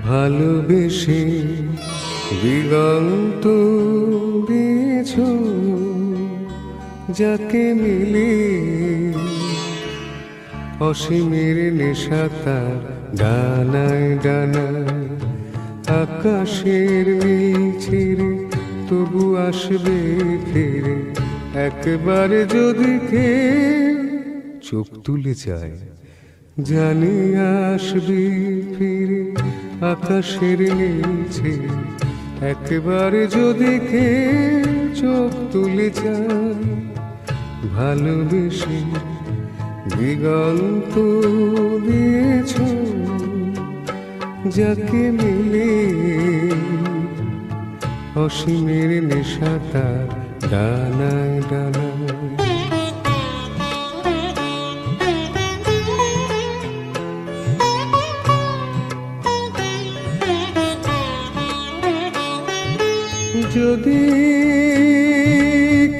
ভালোবেসে দিগন্ত দিয়েছ যাকে মিলে অসীমের নেশা তার ডানায় ডানায় আকাশের নীল ছিঁড়ে তবু আসবে ফিরে একবার যদি কে চোখ তুলে যায় জানি আসবি ফিরে আকাশের নিচে একবার যদি কে চোখ তুলে যায় ভালোবেসে দিগন্ত দিয়েছ যাকে মিলে অসীমের নেশা তার ডানায় ডানায় যদি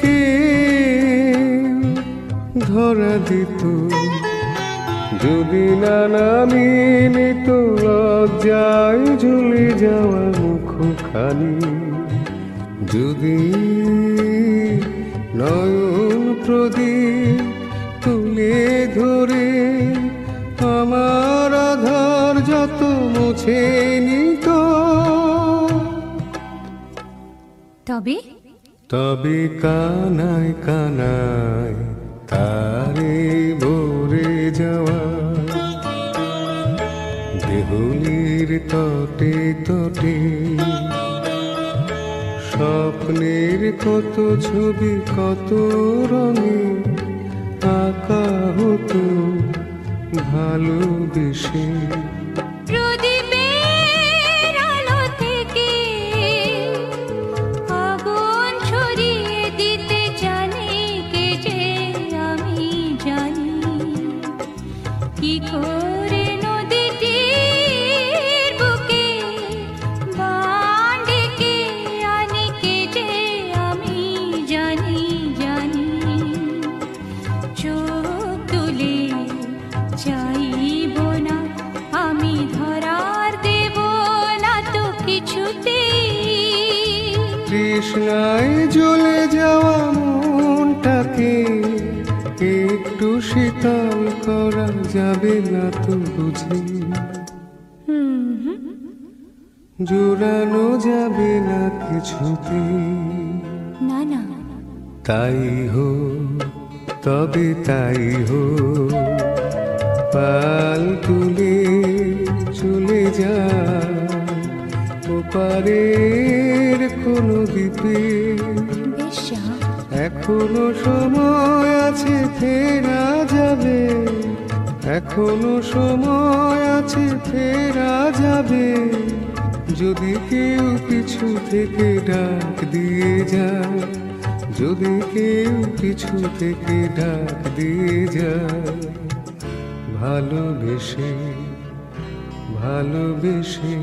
কে ধরা দিত যদি না নামি নিত লজ্জায় ঝুলে যাওয়া মুখখানি যদি নয়ন প্রদীপ তুলে ধরে আমার আধার যত মুছে নিত তবে কানায় কানায় তারে ভরে যাওয়া দেহুলির তটে তটে স্বপ্নের কত ছবি কত রঙে আঁকা হতো ভালোবেসে তৃষ্ণায় জ্বলে যাওয়া মনটাকে একটু শীতল করা যাবে না তো বুঝি জোড়ানো যাবে না কিছুতে না না তাই হো তবে তাই হো পাল তুলে চলে যা ওপারের কোনো দ্বীপে এখনো সময় আছে ফেরা যাবে এখনো সময় আছে ফেরা যাবে যদি কেউ পিছু থেকে ডাক দিয়ে যায় যদি কেউ পিছু থেকে ডাক দিয়ে যায় ভালোবেসে ভালোবেসে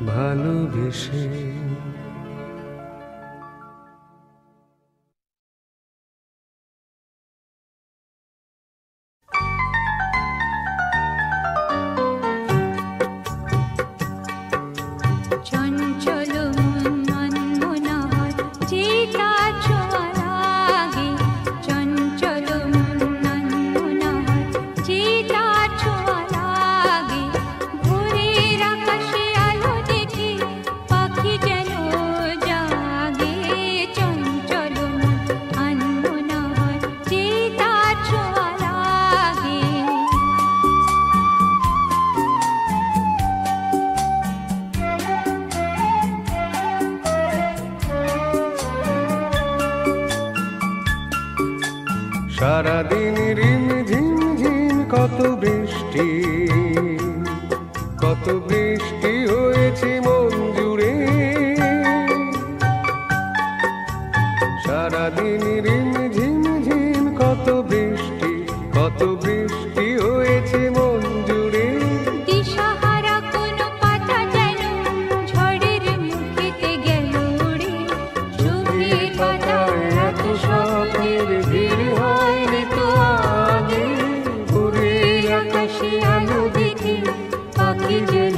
ভালোবেসে সারাদিন রিম ঝিম ঝিম কত বৃষ্টি হয়েছে মন জুড়ে সারাদিন রিম ঝিম ঝিম কত বৃষ্টি হয়েছে মন জুড়ে দিশাহারা কোনো পাতা যেন ঝড়ের মুখেতে গেল উড়ে চোখের পাতায় এত স্বপ্নের ভিড় হয়নি তো আগে ভোরের আকাশে আলো দেখে পাখি যেন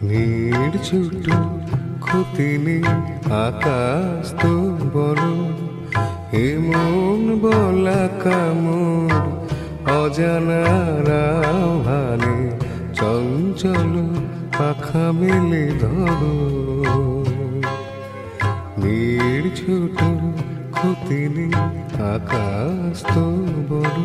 নির্ঝুট ক্ষতি নেই আকাশ তো বড়, এমন বলা কামড় অজানার আহ্বানে চঞ্চল পাখা মেলে ধরো। নির্ঝুট ক্ষতি নেই আকাশ তো বড়।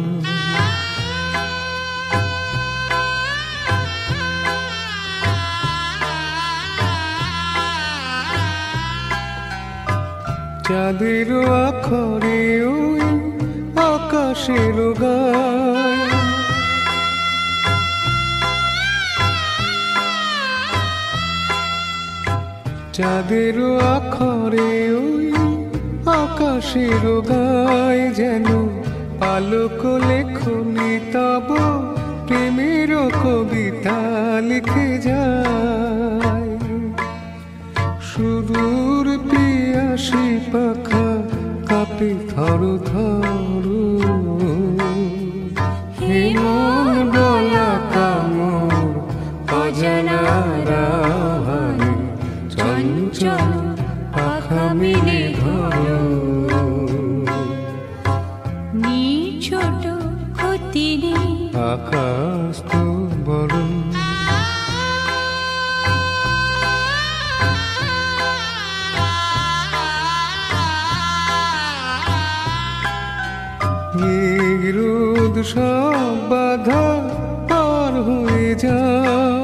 চাঁদের আখরে ওই আকাশের গায়, চাঁদের আখরে ওই আকাশের গায় যেন আলোক লেখনি তব প্রেমের কবিতা লিখে যায়। সুদূর পিয়াসী পাখা কাঁপে থর থর, হেমন বলা কামড় অজানার আহ্বানে চঞ্চল পাখা মেলে ধরো। নির্ঝুট ক্ষতি নেই আকাশ তো বড়। রোদ সব বাধা পার হয়ে যাও,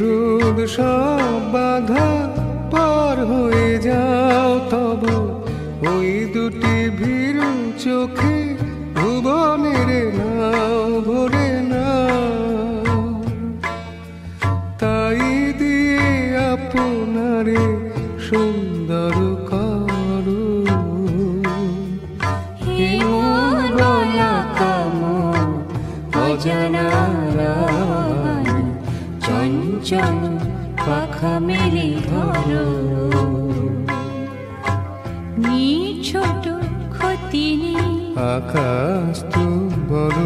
রোদ সব বাধা পার হয়ে যাও। তব ওই দুটি ভীরু চোখে ভুবনের নাও ভরে নাও, তাই দিয়ে আপনারে সুন্দর করো। হেমন বলা কামড় অজানার আহ্বানে চঞ্চল পাখা মেলে ধরো। নির্ঝুট ক্ষতি নেই আকাশ তো বড়,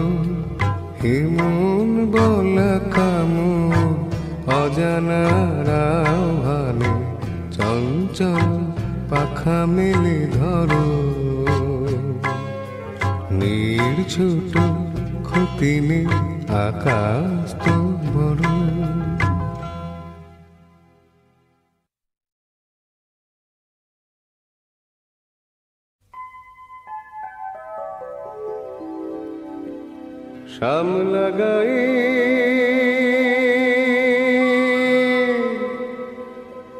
হেমন বলা কামড় অজানার আহ্বানে চঞ্চল পাখা মেলে ধরো। নির্ঝুট ক্ষতি নেই আকাশ তো বড়। শামলা গায়ে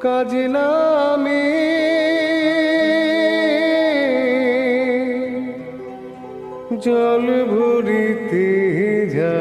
কাজে নামে জল ভরিতে যা,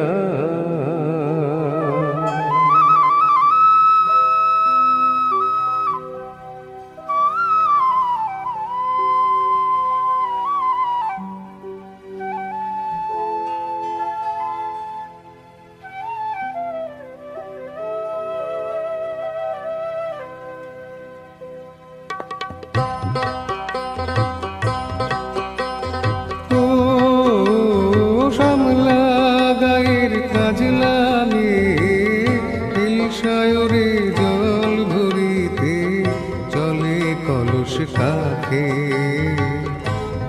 শাখে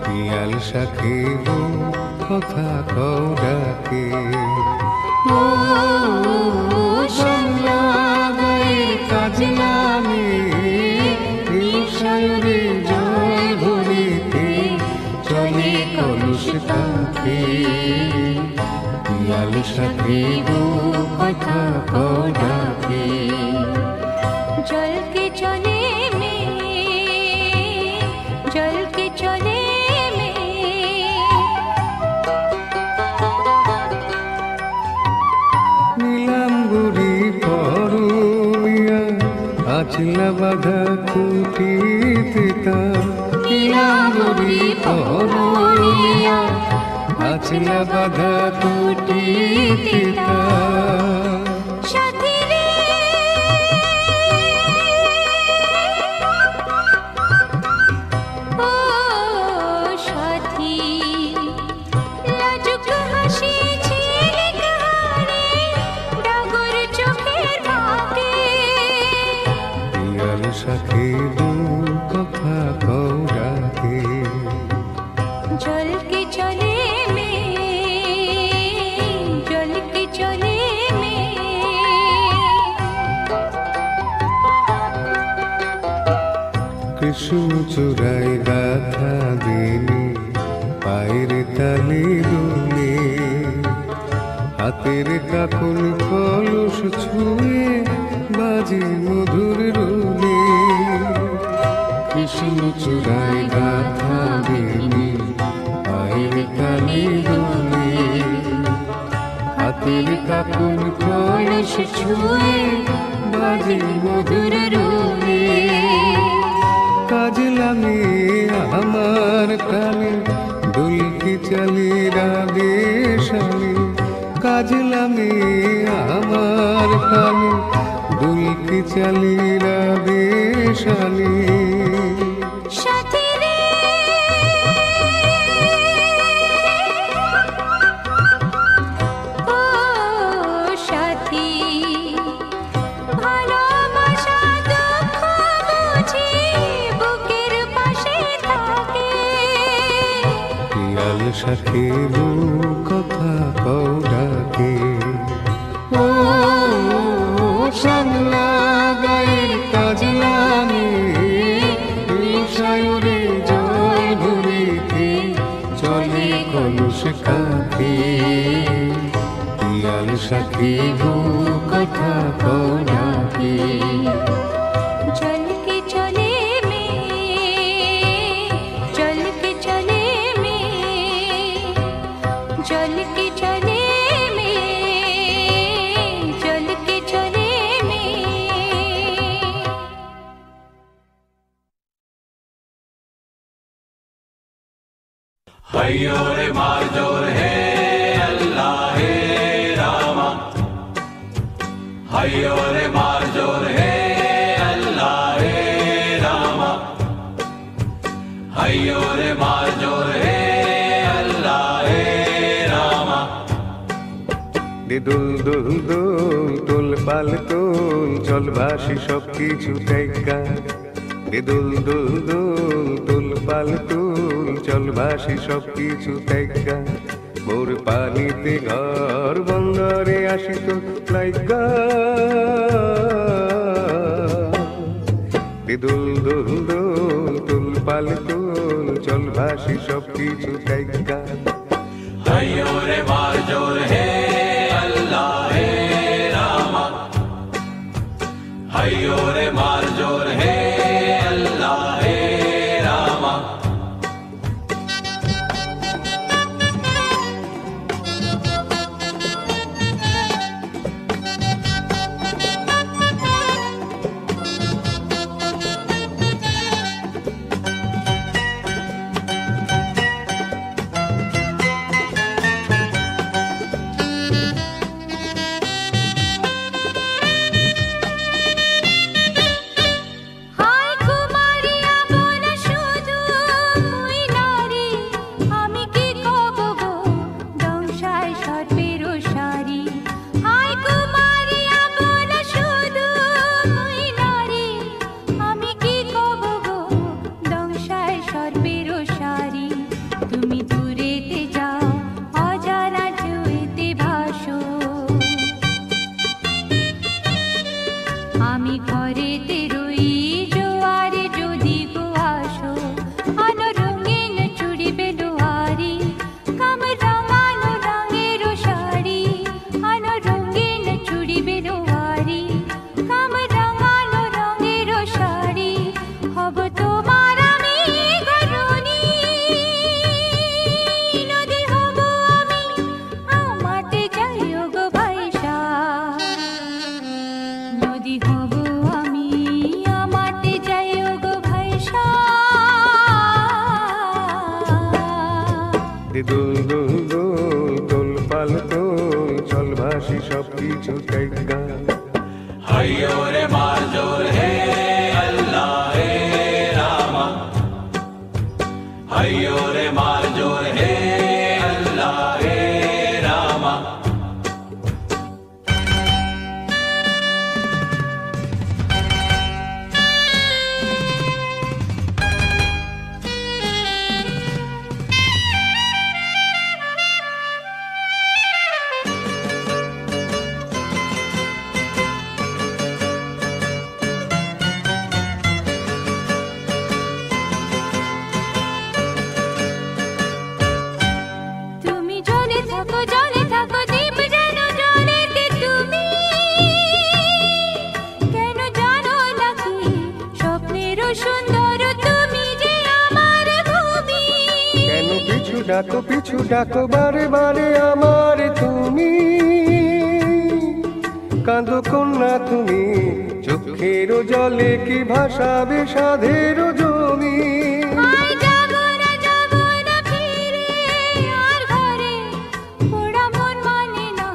পিয়াল শাখে কথা কও ডাকে। ও শামলা গায়ের কাজ নামে নিশায়রে জল ভরিতে চলে কলুষ কাঁখে। পিয়াল শাখে কথা কও ডাকে। জলকে চলে জলকে চলে নীলাম্বরী পরুলিয়া আচলা বাধা খুঁটিতে তা। নীলাম্বরী পরুলিয়া আচলা বাধা খুঁটিতে তা। চূড়ায় গাথা দিনে পায়ের তালি দুলে হাতের কাকুন কলস ছুঁয়ে বাজে মধুর রুলে কৃষ্ণ চূড়ায় গাথা দিনে পায়ের তালি দুলে হাতের কাকুন কলস ছুঁয়ে বাজে মধুর রুলে কাজে লাগে আমার প্রাণে দুলকি চালি রাধে শালি কাজে লাগে আমার প্রাণে দুলকি চালি রাধে শালি সাথী রে ও সাথী ভালোবাসা দুঃখ বুঝি বুকের পাশে থাকে পিয়াল সাথে কথা কও ডাকে ও সাংলা গায়ের কাজ লাগে সায়রে জয় ভরিতে চলে কলস কাকে পিয়াল সাথে কথা কও ডাকে चल के चले में चल के चले में चल के चले में चल के चले में हय्यो रे मार जोर है अल्लाह हे रामा हय्यो रे मार जोर है अल्लाह हे रामा हय्यो रे मार जोर है अल्लाह हे रामा দুল দুল দুল তুল পাল তুল চল ভাসি সব কিছু দেখা দুল দুল দুল তুল পাল তুল চল ভাসি সব কিছু দেখা মোর পানিতে ঘর বন্দরে আসি তো লাইগা দুল দুল দুল তুল পাল তুল চল ভাসি সব কিছু দেখা हय्यो रे मार जोर है अल्लाह हे रामा हय्यो रे मार जोर है अल्लाह हे रामा हाय कुमारिया बोल शुधु मुई नारी आमी की कब गो दंशाय सर्पेर सारी हाय कुमारिया बोल शुधु मुई नारी आमी की कब गो दंशाय सर्पेर सारी তুমি দূরেতে যাও অজানা ঢেউতে ভাসো আমি ঘরেতে রই জোয়ারে যদি গো আসো আনো রঙিন চুড়ি বেলোয়ারি কাম রাঙানো রঙের শাড়ি আনো রঙিন চুড়ি বেলোয়ারি কাম রাঙানো রঙের শাড়ি হব তোমার আমি ঘরণী নদী হব আমি আমাতে যাইও গো ভাইসা নদী হব আমি আমাতে যাইও গো ভাইসা দুল দুল দুল তুল পাল তুল চল ভাসি সব কিছু দেখা हय्यो रे मार जोर है अल्लाह हे रामा हय्यो रे मार जोर है अल्लाह हे रामा ডাকো পিছু ডাকো বারে বারে আমার তুমি, কাঁদো কন্যা তুমি, চোখের জলে কি ভাসাবে সাধের জমি। আয় যাবো না ফিরে আর ঘরে, পোড়া মন মানে না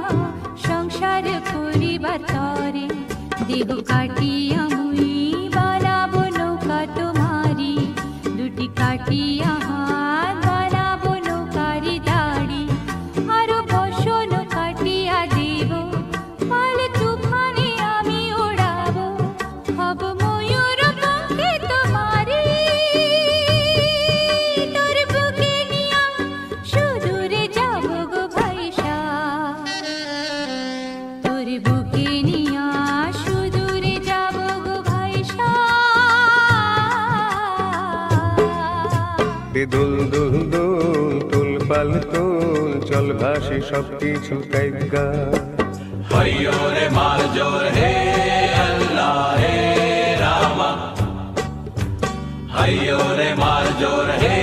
সংসার করিবার তরে। দেহ কাটিয়া মুই বানাবো নৌকা তোমারি, দুটি কাটিয়া হাত বানাবো নৌকারি দাড়ি। আরো বসন কাটিয়া দেব, পাল তুফানে আমি ওড়াবো, হব ময়ূর পঙ্খে তোমারি। তোর বুকে নিয়া সুদূরে যাব গো ভাইসা, তোর বুকে নিয়া সুদূরে যাব গো ভাইসা। দুল দুল দুল তুল পাল তুল চল ভাসি সব কিছু ত্যাগা। हरियो रे मार जोर हे अल्लाह हे रामा, हरियो रे मार जोर हे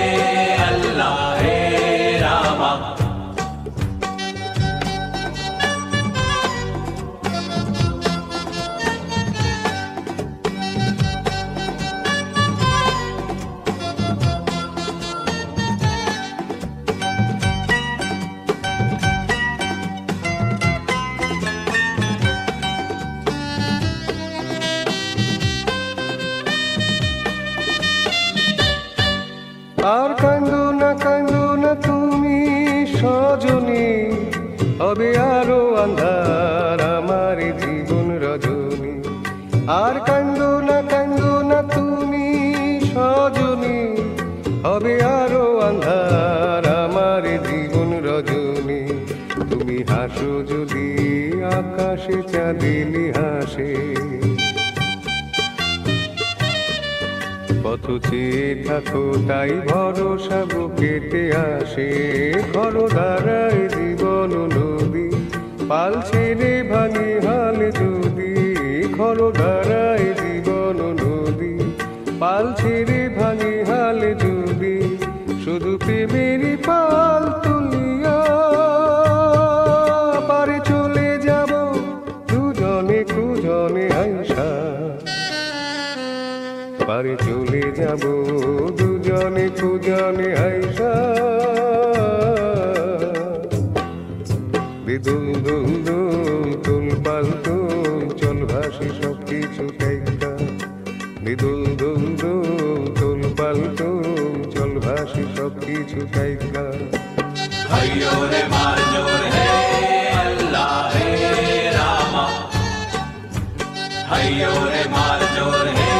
अल्लाह हे रामा। আর কান্দো না তুমি সজনী, হবে আরো আন্ধার আমার জীবন রজনী। আর কান্দো না তুমি সজনী, হবে আরো আন্ধার আমার জীবন রজনী। তুমি হাসো যদি আকাশে চাঁদিনী হাসে, পথ চেয়ে থাকো তাই ভরসা বুকেতে আসে। ঘর দ্বারায় জীবন নদী, পাল ছেড়ে ভাঙি হাল যদি। ঘর দ্বারায় জীবন নদী, পাল ছেড়ে ভাঙি হাল যদি। শুধু প্রেমেরই পাল তুলিয়া পারে চলে যাব দুজনে কুজনে আইসা, পারে চলে যাব দুজনে কুজনে আইসা। দুল দুল দুল তুল পাল তুল চল ভাসি সব কিছু ত্যাগা। দুল দুল দুল তুল পাল তুল চল ভাসি সব কিছু ত্যাগা। हरियो रे मार जोर हे अल्लाह हे रामा, हरियो रे मार जोर हे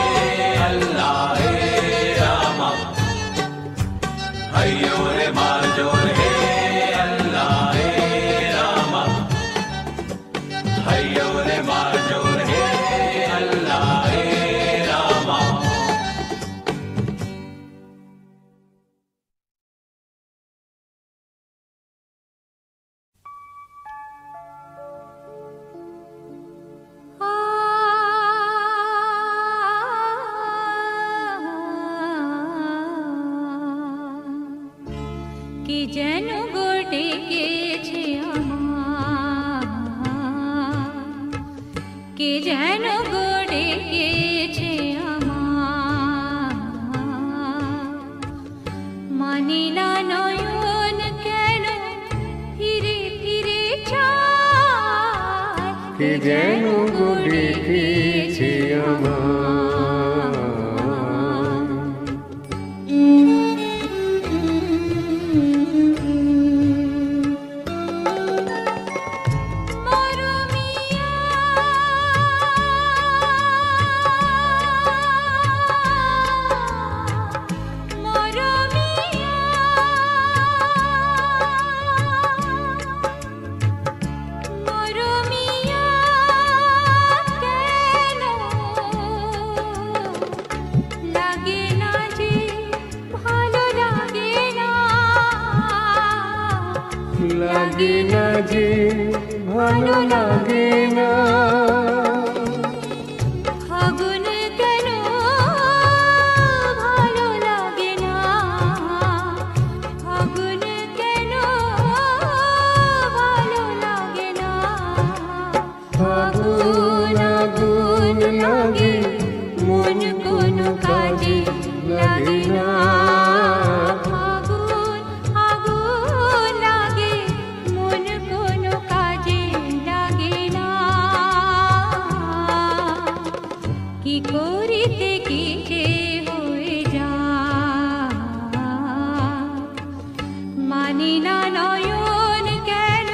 अल्लाह हे रामा, हरियो रे मार जोर हे अल्लाह हे रामा, हरियो रे मार जोर हे अल्लाह हे रामा। কে যেন গো ডেকেছে আমার, কে যেন গো ডেকেছে আমার। মানি না নয়ন কেন ফিরে ফিরে চায়, কে যেন গো ডেকেছে আমার। লাগে না যে ভালো লাগে না, ফাগুন কেন ভালো লাগে না, ফাগুন মানে না নয়ন কেন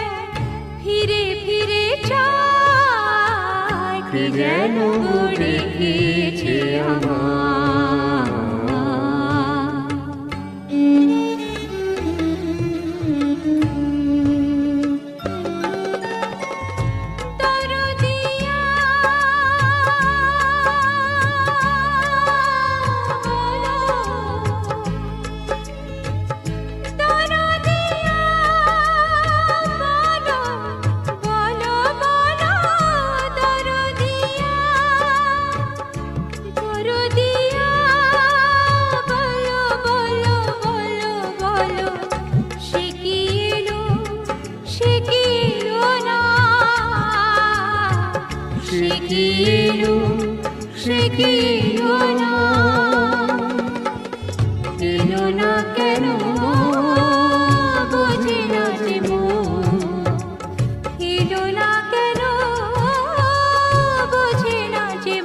ফিরে ফিরে চায়, কে যেন ডেকেছে এলো না কেন বোঝে না যে মন, এলো না কেন বোঝে না যে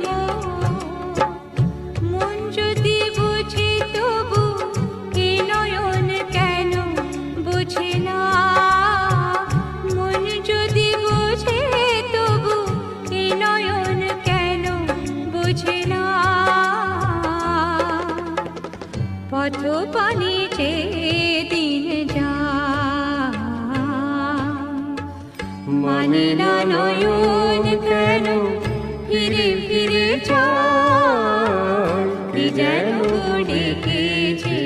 মন যদি বোঝে তবু এ নয়ন কেন বোঝে না, মন যদি বোঝে তবু এ নয়ন কেন বোঝে না। পথ পানি দিন যা মানে না নয়ন কেন ফিরে ফিরে চায়, কে যেন ডেকেছে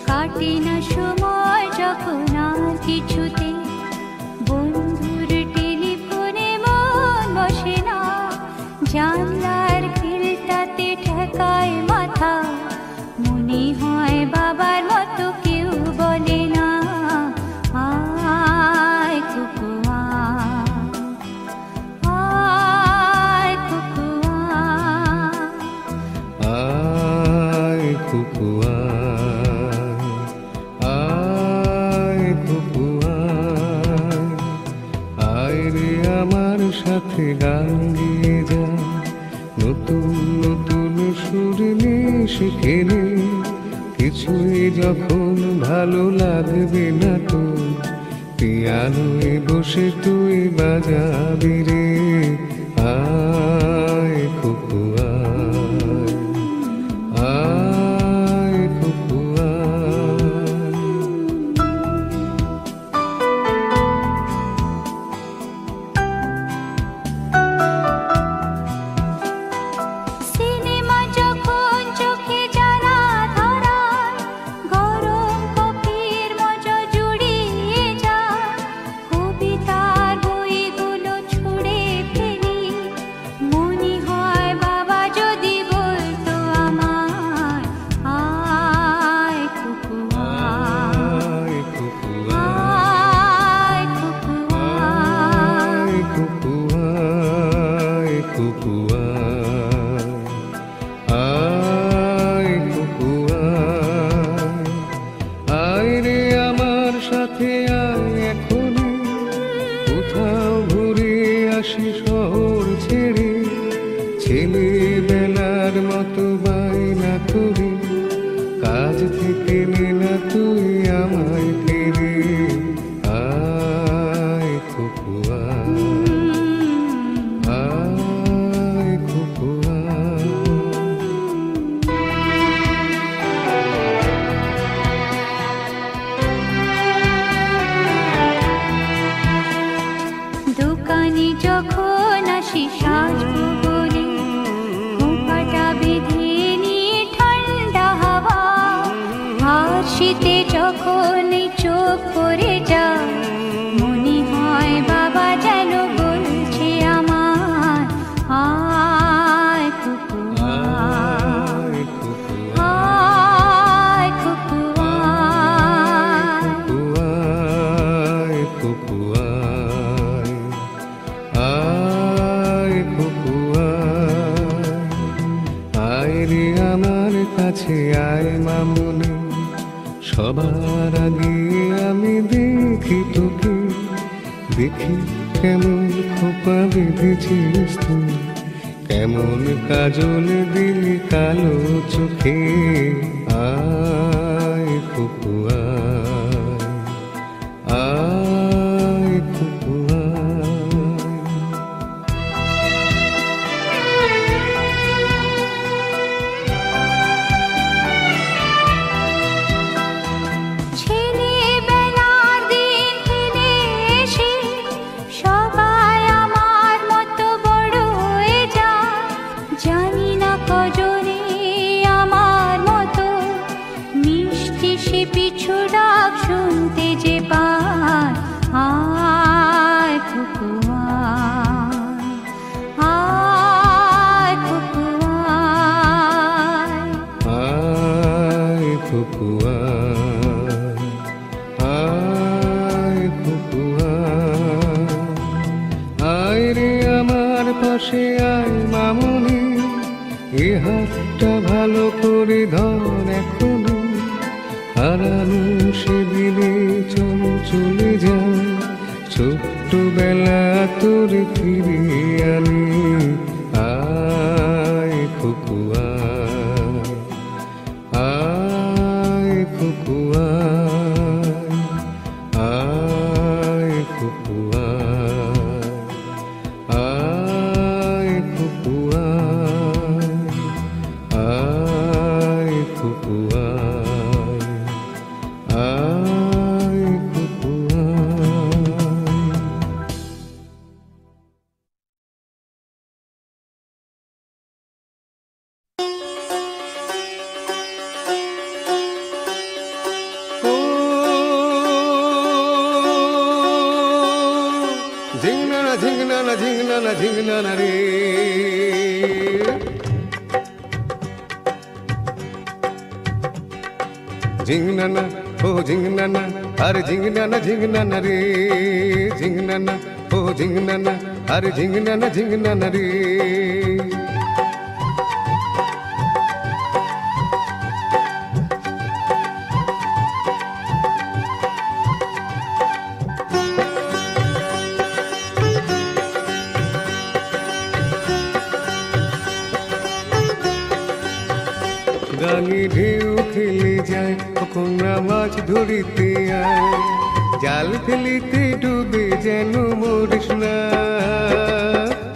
কাটে না সময় যখন আর কিছুতে বন্ধুর টেলিফোনে মন বসে না, জানলার খিলটাতে ঠেকায় মাথা, মনে হয় বাবার মতো কেউ বলে না আয় কুকু আয় কুকু আয় কুকু আয় কুকু আয় রে আমার সাথে গান গিয়ে যা, নতুন নতুন সুর নিয়ে শিখে নে, কিছুই যখন ভালো লাগবে না তো পিয়ানোয় বসে তুই বাজাবি রে, আয় কুকু আয় কুকু সিনেমা যখন চোখে জানা ধরায়, গরম কফির মজা জুড়িয়ে যায়, কবিতার বইগুলো ছুঁড়ে ফেলি, মনে হয় বাবা যদি বলতো আমায় আয় কুকু আয় কুকু আয় কুকু আয় কুকু আয় কুকু আয় কুকু আয় রে আমার সাথে আয় এখনই, কোথাও ঘুরে আসি শহর ছেড়ে, ছেলেবেলার মতো বায়না করি, কাজ থেকে নে না তুই আমায় ফিরে, আয় কুকু আয় কুকু দোকানে যখন আসি সাজবো বলে, খোঁপাটা বেঁধে নিয়ে ঠান্ডা হাওয়া, আর শীতে যখন এই চোখ পড়ে যায়, মনে হয় বাবা যেন বলছে আমার আয় কুকু আয় কুকু আয় কুকু আয় কুকু আয় কুকু আয় রে আমার কাছে আয় মামুনি, সবার আগে আমি দেখি তোকে, দেখি কেমন খোপা বেঁধেছিস তুই, কেমন কাজল দিলি কালো চোখে। আয় খুকু আয় খুকু ছেলেবেলার দিন ফিরে এসে সবাই আমার মতো বড় হয়ে যায়। জানি না কজনে আমার মতো মিষ্টি সে পিছু ডাক শুনতে যে পায়। আয় খুকু আয় খুকু আয় খুকু আয় খুকু আয় রে আমার পাশে আয় মামুনি, এ হাতটা ভালো করে ধর এখনো, হারানো সেদিনে চল চলে যায়, ছোট্টবেলা তোর ফিরে আনি। আয় খুকু আয় খুকু আয় খুকু আয় খুকু আয় খুকু আয় খুকু ঝিংনা ঝিংনা ঝিংনা ঝিংনা রে, ঝিংনা ও ঝিংনা আরে ঝিংনা রে, ঝিংনা ও ঝিংনা আরে ঝিংনা রে। গাঙে ঢেউ খেলে যায় কখনো মাছ ধরিতে আয়, জাল ফেলিতে ডুবে যেন মরিস না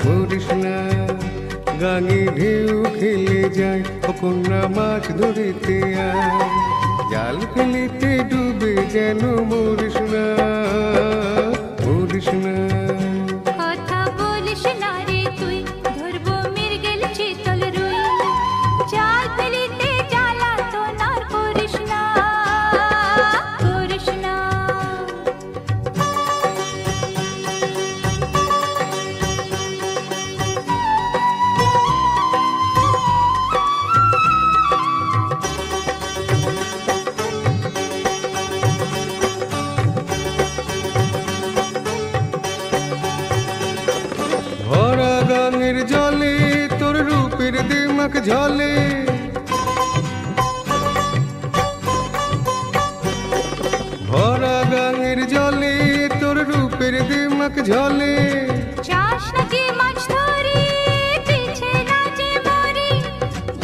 মরিস না। গাঙে ঢেউ খেলে যায় কখনো মাছ ধরিতে আয়, জাল ফেলিতে ডুবে যেন মরিস না মরিস না। কথা বলিস না রে তুই, ধরবো মৃগেল চিতল রুই, জাল ফেলিতে জ্বালাতন আর করিস না করিস না। ভরা গাঙের জলে তোর রূপের দিমাক ঝলে, ভরা গাঙের জলে তোর রূপের দিমাক ঝলে। চাস না যে মাছ ধরি, পিছে না যে মরি,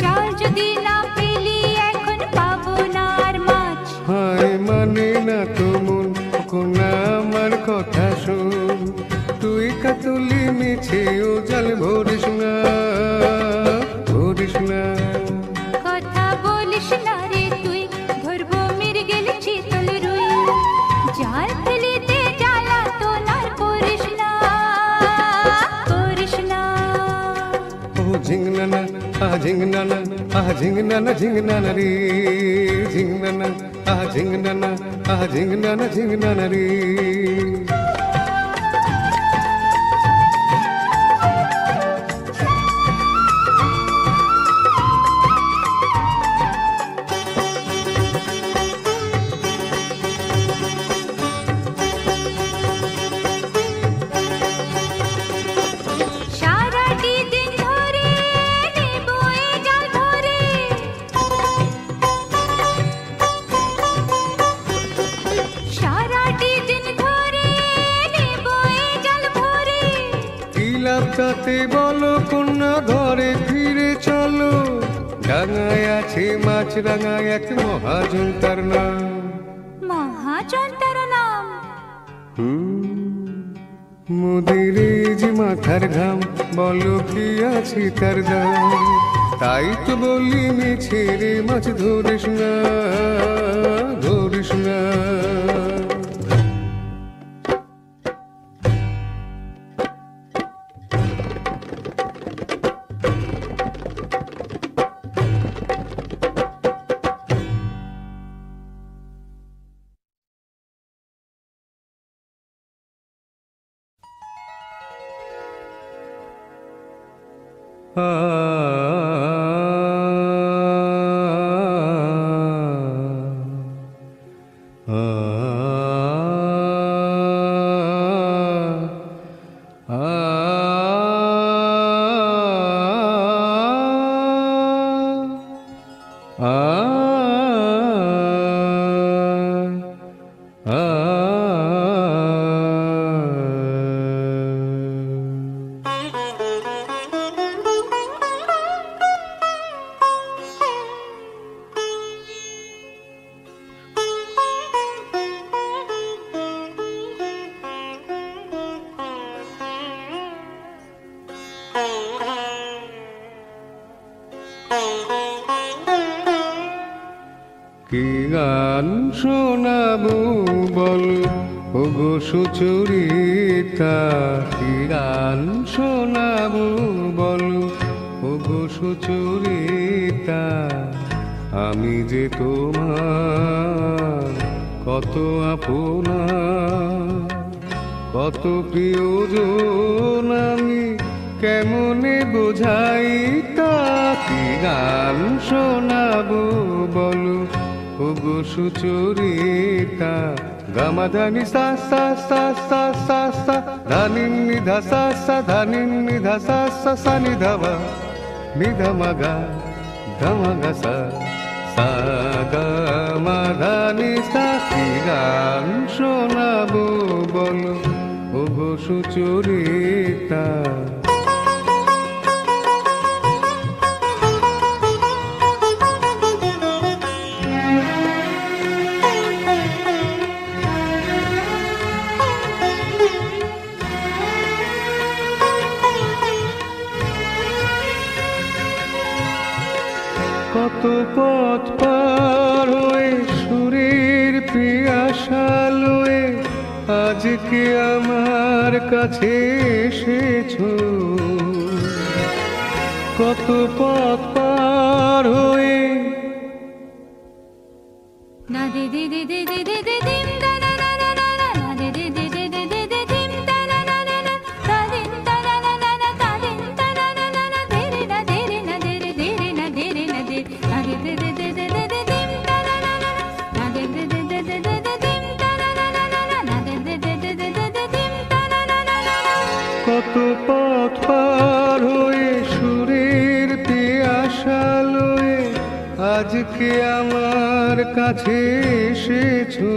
জাল যদি না পেলি এখন পাবো না আর মাছ। হায় মানে না তো মন কোনা আমার কথা শোন, তুই কাতুলি মিছে ও জল ভরিস না ভরিস না। কথা বলিস না রে তুই, ধরবো মৃগেল চিতল রুই, জাল ফেলিতে জ্বালাতন আর করিস না করিস না। ও ঝিংনা ঝিংনা ঝিংনা রে, ঝিংনা ঝিংনা রে। সারাটি দিন ধরে নেবো এ জাল ধরে, তাতে বলো কন্যা ঘরে ফিরে চলো, ডাঙায় আছে মাছ রাঙায় এক মহাজন তার নাম। মহাজন তার নাম? মোদের যে মাথার ঘাম, বলো কি আছে তার দাম। তাই তো বলি মিছে রে মাছ ধরিস না, ধরিস না। কি গান শোনাবো বল ওগো সুচরিতা, কি গান শোনাবো বল ওগো সুচরিতা। আমি যে তোমার কত আপনা, কত প্রিয়জন আমি কেমনে বোঝাই তা। কি গান শোনাবো বলো ওগো সুচরিতা। গামাধানি সা সা সা সা সা সা, ধানি নিধা সা সা, ধানি নিধা সা সা, সা নিধাবা নিধা মাগা ধামাগা সা, সা গা মা ধানি সা। কি গান শোনাবো বলো ওগো সুচরিতা। কত পথ পার হয়ে সুরের পিয়াসা লয়ে আজকে আমার কাছে এসেছো। কত পথ পার হয়ে না দে দে দে দে দে দে দে দিম দা না না না না না, না দে দে দে দে দে দে দে দিম দা না না না না, দা দিম দা না না না না, দা দিম দা না না না না, দে রে না দে রে না দে রে দে রে না দে রে না দে, না দে দে দে দে দে দে দিম দা না না না, না দে দে দে দে দে দে দে দিম দা না না না না, না দে দে দে দে দে দে দে দিম দা না না না না। কত পথ পার হয়ে সুরের পিয়াসা লয়ে আজকে আমার কাছে এসেছো।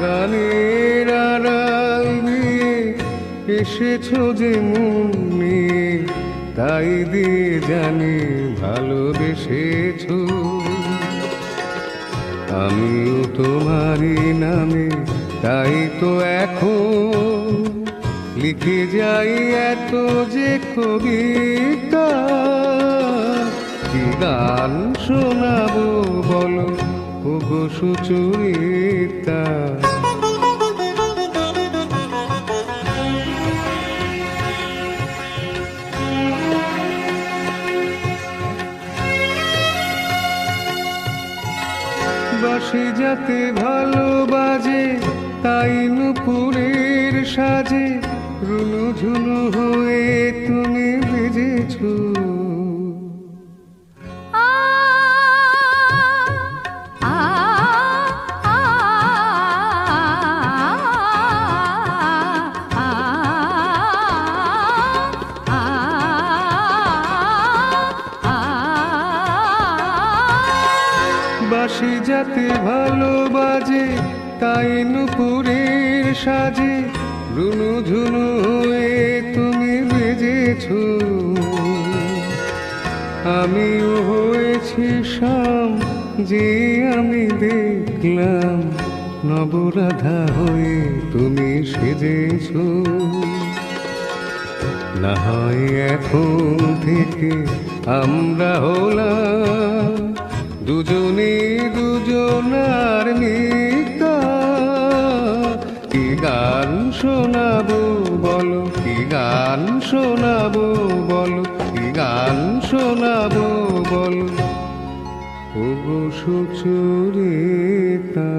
গানের আড়াল দিয়ে এসেছো যে মন নিয়ে, তাই দিয়ে জানি ভালোবেসেছো। আমিও তোমারই নামে তাই তো এখন লিখে যাই এত যে কবিতা। কি গান শোনাবো বলো ওগো সুচরিতা। বাঁশি যাতে ভালো বাজে তাই নুপুরের সাজে রুনু ঝুনু হয়ে তুমি বেজেছো। বাঁশি যাতে ভালো বাজে তাই নুপুরের সাজে রুনু ঝুনু হয়ে তুমি বেজেছ, আমিও হয়েছি শাম যে আমি দেখলাম, নবরাধা হয়ে তুমি সেজেছ। না হয় এখন থেকে আমরা হলাম দুজনে দুজনার মিতা। কি গান শোনাবো বলো, কি গান শোনাবো বলো, কি গান শোনাবো বলো, ওগো সুচরিতা।